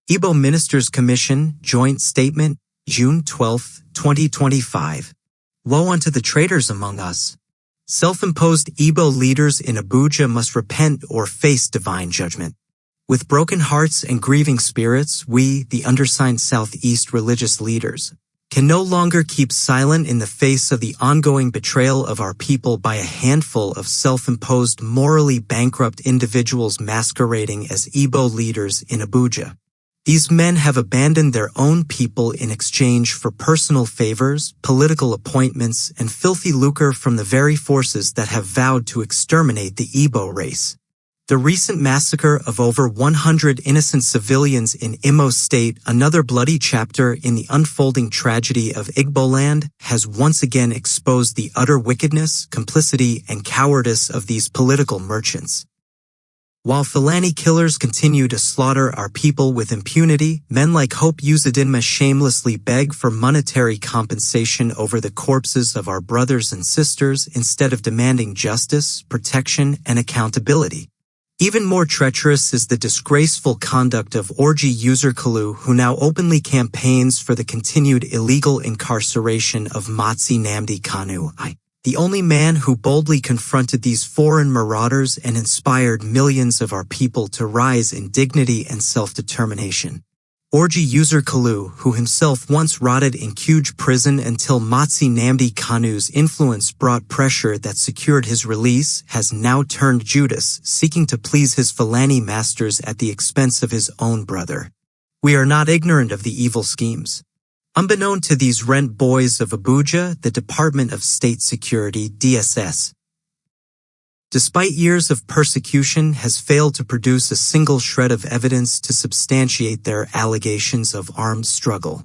Igbo Ministers Commission, Joint Statement, June 12, 2025. Woe unto the traitors among us. Self-imposed Igbo leaders in Abuja must repent or face divine judgment. With broken hearts and grieving spirits, we, the undersigned Southeast religious leaders, can no longer keep silent in the face of the ongoing betrayal of our people by a handful of self-imposed morally bankrupt individuals masquerading as Igbo leaders in Abuja. These men have abandoned their own people in exchange for personal favors, political appointments, and filthy lucre from the very forces that have vowed to exterminate the Igbo race. The recent massacre of over 100 innocent civilians in Imo State, another bloody chapter in the unfolding tragedy of Igboland, has once again exposed the utter wickedness, complicity, and cowardice of these political merchants. While Fulani killers continue to slaughter our people with impunity, men like Hope Uzodinma shamelessly beg for monetary compensation over the corpses of our brothers and sisters instead of demanding justice, protection, and accountability. Even more treacherous is the disgraceful conduct of Orji user Kalu, who now openly campaigns for the continued illegal incarceration of Matsi Nnamdi Kanu, the only man who boldly confronted these foreign marauders and inspired millions of our people to rise in dignity and self-determination. Orji user Kalu, who himself once rotted in Cuge prison until Matsi Nnamdi Kanu's influence brought pressure that secured his release, has now turned Judas, seeking to please his Fulani masters at the expense of his own brother. We are not ignorant of the evil schemes. Unbeknown to these rent boys of Abuja, the Department of State Security, DSS, despite years of persecution, has failed to produce a single shred of evidence to substantiate their allegations of armed struggle.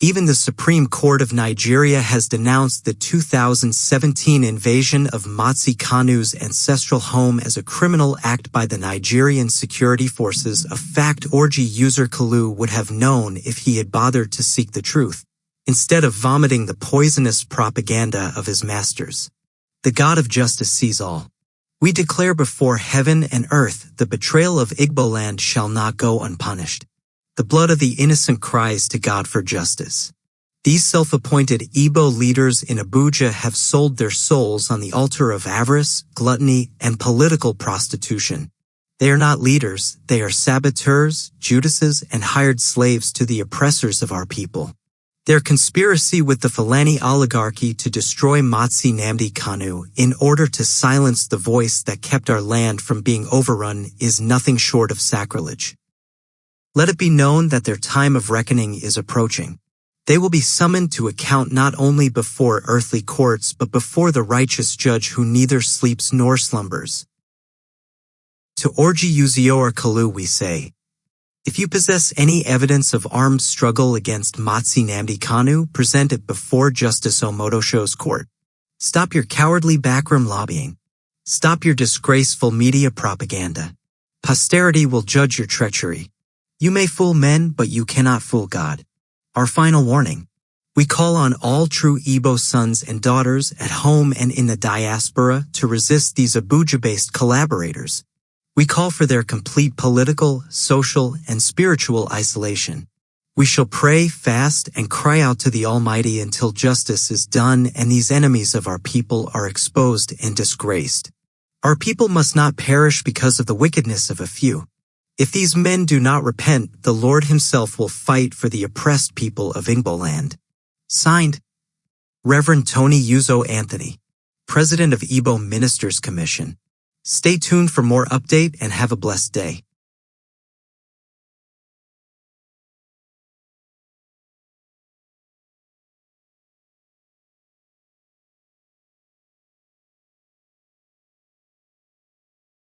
Even the Supreme Court of Nigeria has denounced the 2017 invasion of Matsi Kanu's ancestral home as a criminal act by the Nigerian security forces, a fact Orji user Kalu would have known if he had bothered to seek the truth, instead of vomiting the poisonous propaganda of his masters. The God of justice sees all. We declare before heaven and earth, the betrayal of Igboland shall not go unpunished. The blood of the innocent cries to God for justice. These self-appointed Igbo leaders in Abuja have sold their souls on the altar of avarice, gluttony, and political prostitution. They are not leaders, they are saboteurs, Judases, and hired slaves to the oppressors of our people. Their conspiracy with the Fulani oligarchy to destroy Matsi Nnamdi Kanu in order to silence the voice that kept our land from being overrun is nothing short of sacrilege. Let it be known that their time of reckoning is approaching. They will be summoned to account not only before earthly courts but before the righteous judge who neither sleeps nor slumbers. To Orji user Kalu we say, if you possess any evidence of armed struggle against Matsi Nnamdi Kanu, present it before Justice Omotosho's court. Stop your cowardly backroom lobbying. Stop your disgraceful media propaganda. Posterity will judge your treachery. You may fool men, but you cannot fool God. Our final warning. We call on all true Igbo sons and daughters at home and in the diaspora to resist these Abuja-based collaborators. We call for their complete political, social, and spiritual isolation. We shall pray, fast, and cry out to the Almighty until justice is done and these enemies of our people are exposed and disgraced. Our people must not perish because of the wickedness of a few. If these men do not repent, the Lord himself will fight for the oppressed people of Igboland. Signed, Reverend Tony Uzo Anthony, President of Igbo Ministers Commission. Stay tuned for more update and have a blessed day.